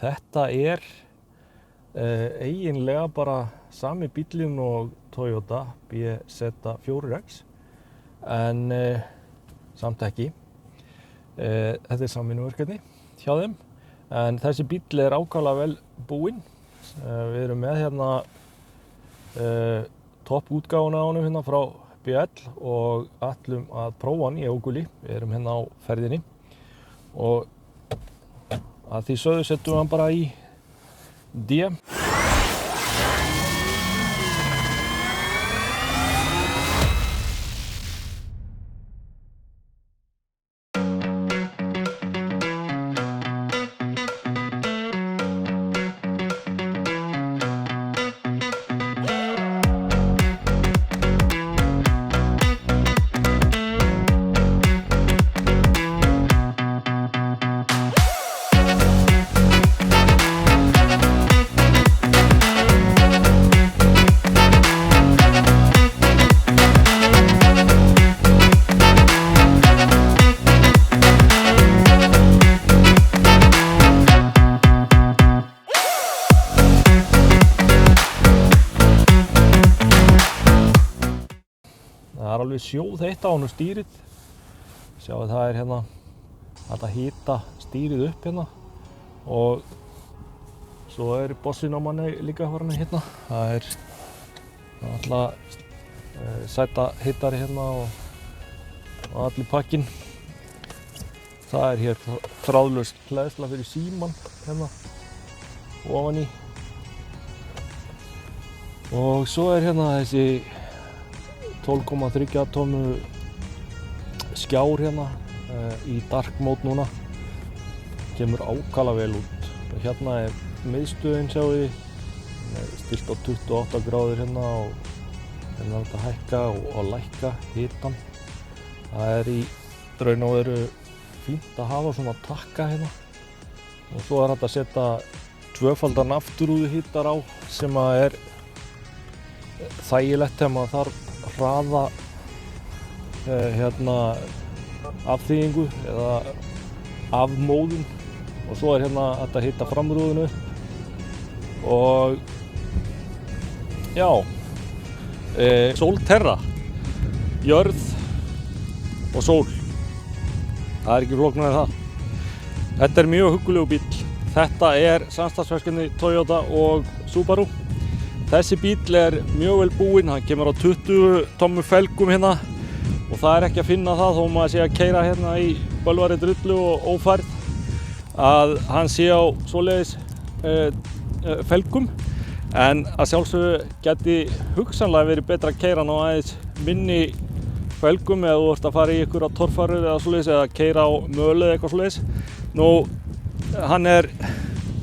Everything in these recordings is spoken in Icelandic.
Þetta eiginlega bara sami bíllinn og Toyota BZ4X en samt ekki. Þetta samvinnuverkefni hjá þeim en þessi bíll ákaflega vel búinn. Við erum með hérna toppútgáfuna á honum hérna frá BL og ætlum að prófa hann í Óguli. Við erum hérna á ferðinni og að því sögðu settum við hann bara í D. Það alveg sjóðheitt á honum stýrið. Sjáu það hérna hægt að hita stýrið upp hérna og svo bossinn á manni líka hérna. Það alltaf sæta hittari hérna og allir pakkinn. Það hér þráðlaus hleðsla fyrir símann hérna ofan í. Og svo hérna þessi 12,3 tómu skjár hérna í dark mode núna. Kemur ákaflega vel út. Hérna miðstöðin sjáu þið. Stilt á 28 gráður hérna og hérna hægt að hækka og lækka hitann. Það í raun og veru fínt að hafa svona takka hérna. Og svo hægt að setja tvöfaldan afturúðuhítar á sem að þægilegt þegar maður þarf hraða hérna afþýðingu eða afmóðun og svo hérna hægt að hita framrúðinu og já, Solterra, jörð og sól. Það ekki flóknara en það. Þetta mjög huggulegur bíll. Þetta samstarfsverkefni Toyota og Subaru. Þessi bíll mjög vel búinn, hann kemur á 20 tommu felgum hérna og það ekki að finna það þó maður sé að keyra hérna í bölvari drullu og ófærð að hann sé á svoleiðis felgum en að sjálfsögðu geti hugsanlega verið betra að keyra hann á aðeins minni felgum eða þú ert að fara í einhverja torfærur eða svoleiðis eða keyra á mölu eða eitthvað svoleiðis. Hann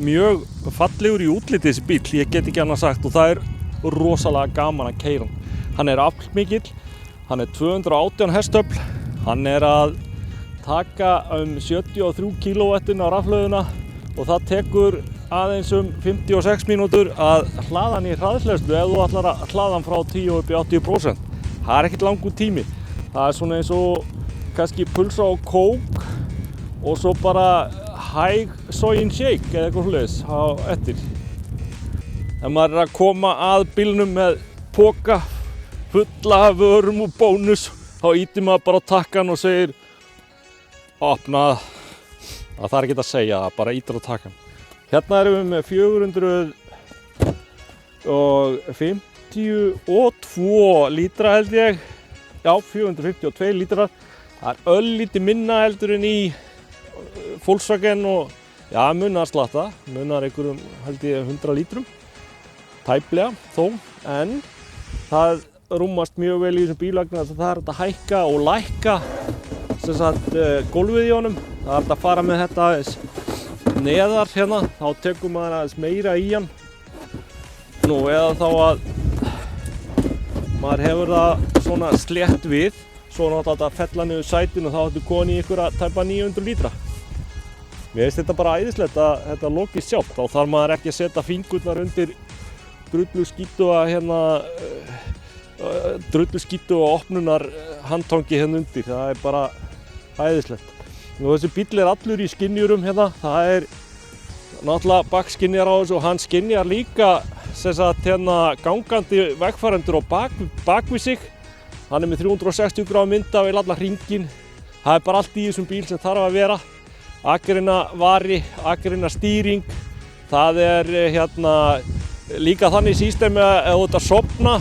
mjög fallegur í útliti þessi bíll, ég get ekki annað sagt og það rosalega gaman að keyra hann. Hann aflmikill, hann 218 hestöfl, hann að taka 73 kW á rafhlöðuna og það tekur aðeins 56 mínútur að hlaða hann í hraðhleðslu ef þú ætlar að hlaða hann frá 10 upp í 80%. Það ekkert langur tími. Það svona eins og kannski pulsa og kók og svo bara hæg sojin shake eða eitthvað svoleiðis á eftir. Ef maður að koma að bílnum með poka fulla af vörum og bónus þá ýtir maður bara á takkan og segir opna. Það þarf ekki að segja það, bara ýtir á takkan. Hérna erum við með 452 lítra held ég. Já, 452 lítrar. Það örlítið minna heldur en í Volkswagen og já, munar slatta, munar einhverjum held ég 100 lítrum, tæplega þó, en það rúmast mjög vel í þessum bíl vegna þess að það hægt að hækka og lækka sem sagt gólfið í honum. Það hægt að fara með þetta aðeins neðar hérna, þá tekur maður aðeins meira í hann. Nú eða þá að maður hefur það svona slétt við, svo náttúrulega að fella niður sætin og þá ættu koni í ykkur að tæpa 900 lítra. Mér finnst þetta bara æðislegt að þetta lokist sjálft, þá þarf maður ekki að setja fingurnar undir drulluskítu og opnunar handtangi hérna undir, það bara æðislegt. Og þessi bíll allur í skynjurum hérna, það náttúrulega bakskynjar á þessu og hann skynjar líka sem sagt hérna gangandi vegfarendur á bak við sig. Hann með 360 gráðu myndavél allan hringinn. Það bara allt í þessum bíl sem þarf að vera. Akreinavari, akreina-stýring. Það hérna líka þannig systemi að ef þú ert að sofna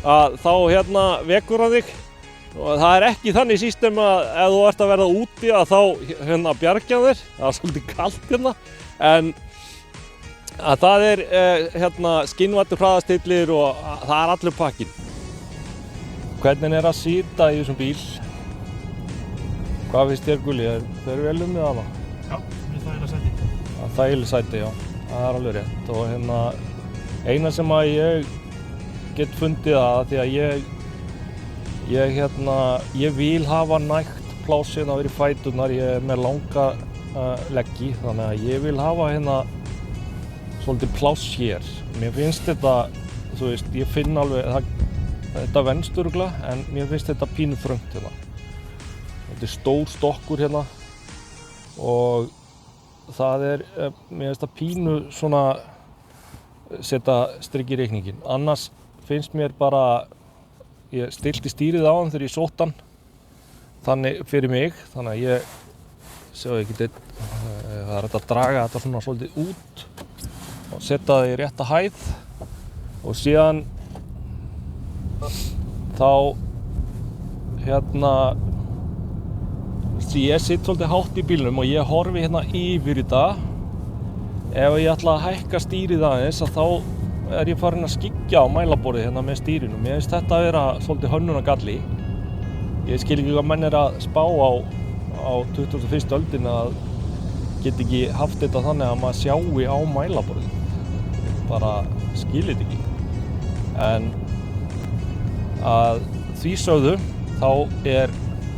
að þá hérna vekur hann þig. Og það ekki þannig systemi að ef þú ert að verða úti að þá hérna bjarga þér. Það svolítið kalt hérna. En að það hérna skynvættur hraðastillir og það allur pakkinn. Hvernig að sitja í þessum bíl? Hvað finnst þér, Gulli? Fer vel um með hana? Já, mjög þægileg sæti. Þægileg sæti, já. Það alveg rétt. Og hérna, eina sem að ég get fundið að því að ég vil hafa nægt pláss hérna fyrir fæturnar. Ég með langa leggi, þannig að ég vil hafa hérna svolítið pláss hér. Mér finnst þetta, þú veist, ég finn alveg þetta venst örugglega, en mér finnst þetta pínu þröngt hérna. Þetta stór stokkur hérna og það mér finnst það pínu svona setja strik í reikninginn. Annars finnst mér bara, ég stillti stýrið á hann þegar ég sótt hann, þannig fyrir mig, þannig að ég sjá ekki það hægt að draga þetta svona svolítið út og setja það í rétta hæð og síðan þá hérna ég sitt svolítið hátt í bílnum og ég horfi hérna yfir þetta. Ef ég ætla að hækka stýrið aðeins að þá ég farin að skyggja á mælaborðið hérna með stýrinu. Mér finnst þetta að vera svolítið hönnunargalli. Ég skil ekki hvað menn að spá á 21. öldinni að geta ekki haft þetta þannig að maður sjái á mælaborðið. Bara skilir þetta ekki. En að því sögðu þá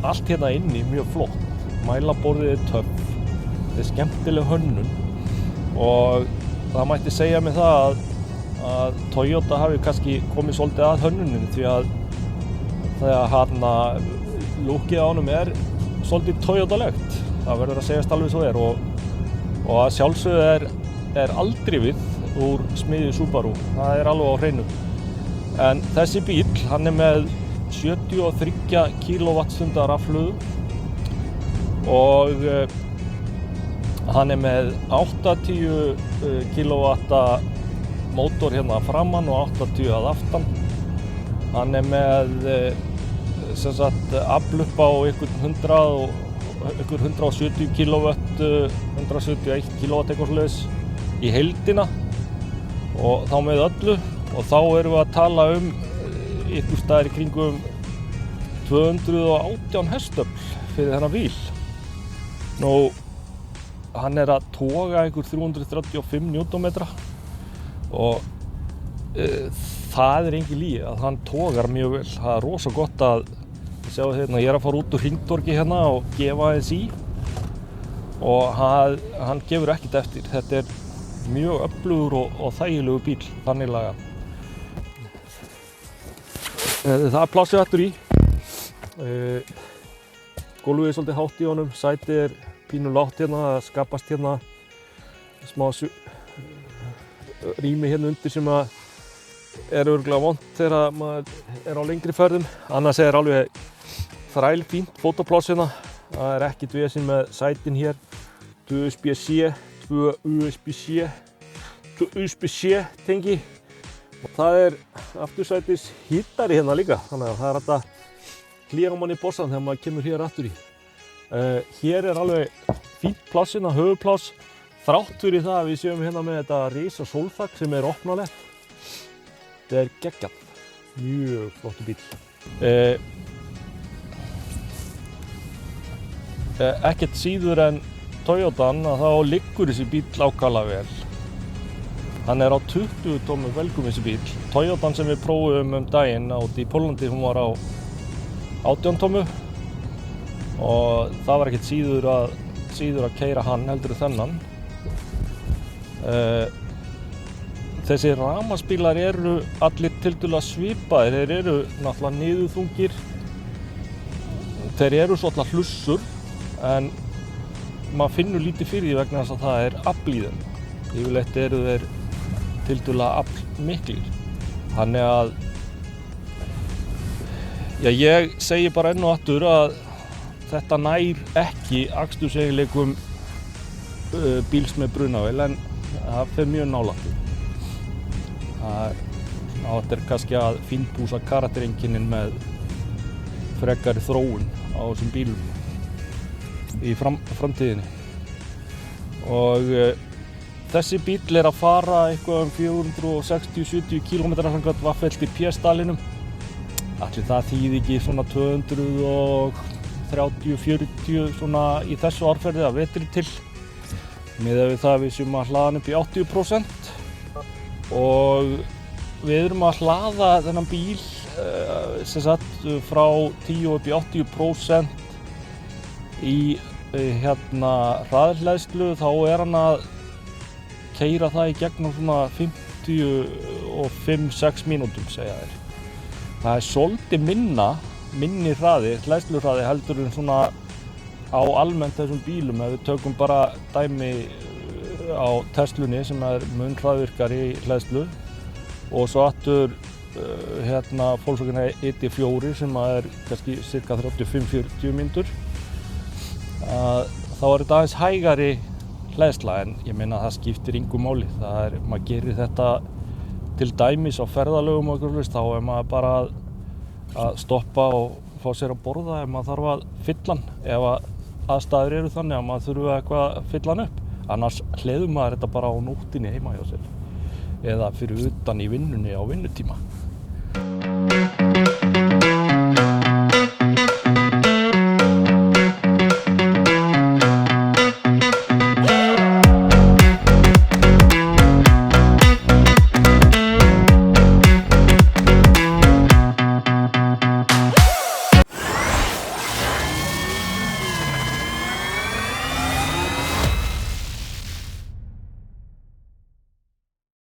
allt hérna inni mjög flott. Mælaborðið töff, þetta skemmtileg hönnun og það mætti segja mig það að Toyota hafi kannski komið svolítið að hönnuninni því að þegar lúkið á honum svolítið Toyota-legt. Það verður að segjast alveg svo og að sjálfsögðu aldrifið úr smiðju Subaru. Það alveg á hreinu. En þessi bíl, hann með 73 kWh rafhlöðu og hann með 80 kW mótor hérna framan og 80 að aftan. Hann með sem sagt afl upp á ykkur 170 kW, 171 kW eitthvað svoleiðis í heildina og þá með öllu. Og þá erum við að tala ykkur staðar í kringum 218 hestöfl fyrir þennan bíl. Nú, hann að toga ykkur 335 Nm og það engin lygi að hann togar mjög vel. Það rosa gott að sjá hérna, ég að fara út úr hringtorgi hérna og gefa aðeins í og hann gefur ekkert eftir. Þetta mjög öflugur og þægilegur bíl, þannig lagað. Það plássið aftur í. Gólfið svolítið hátt í honum, sætið pínu lágt hérna, það skapast hérna smá rými hérna undir sem örugglega vont þegar maður á lengri ferðum. Annars alveg þrælfínt fótopláss hérna. Það ekkert vesen með sætin hér. 2 USB-C, 2 USB-C, 2 USB-C tengi. Og það aftursætis hítari hérna líka, þannig að það hægt að hlýja manni í bossan þegar maður kemur hér aftur í. Hér alveg fínt pláss hérna, höfuðpláss, þrátt fyrir það að við séum hérna með þetta risa sólþak sem opnalegt. Þetta geggjað, mjög flottur bíl. Ekkert síður en Toyotan að þá liggur þessi bíl ákaflega vel. Hann á 20 tómum velgum þessi bíl. Toyotan sem við prófum daginn út í Póllandi, hún var á 18 tómu og það var ekkert síður að keyra hann heldur þennan. Þessi rafmagnsbílar allir tiltölulega svipaðir. Þeir náttúrulega niðurþungir. Þeir svolítið hlussur en maður finnur lítið fyrir því vegna þess að það er afl í þeim. Yfirleitt eru þeir tiltölulega aflmiklir. Þannig að ég segi bara enn og aftur að þetta nær ekki aksturseiginleikum bíls með brunavél en það fer mjög nálægt. Þetta er kannski að fínpúsa karaktereinkennin með frekari þróun á þessum bílum í framtíðinni. Og þessi bíll er að fara eitthvað 460-70 km samkvæmt Vaffelti P-staðlinum. Ætli það þýði ekki svona 230-40 svona í þessu árferði að vetri til. Miðað við það við séum að hlaða hann upp í 80%. Og við erum að hlaða þennan bíl frá 10 upp í 80% í hraðhleðslu. Þá er hann að keyra það í gegnum svona 55-6 mínútum segja þeir. Það er svolítið minni hraði, hleðsluhraði heldur en svona á almennt þessum bílum. Ef við tökum bara dæmi á Teslunni sem er mun hraðvirkari í hleðslu og svo aftur Volkswagen ID4 sem er kannski cirka 35-40 mínútur. Þá er þetta aðeins hægari hleðsla en ég meina að það skiptir engu máli. Maður gerir þetta til dæmis á ferðalögum og eitthvað þá er maður bara að stoppa og fá sér að borða ef maður þarf að fylla hann. Ef aðstæður eru þannig að maður þurfi eitthvað að fylla hann upp. Annars hleður maður þetta bara á nóttinni heima hjá sér eða fyrir utan í vinnunni á vinnutíma.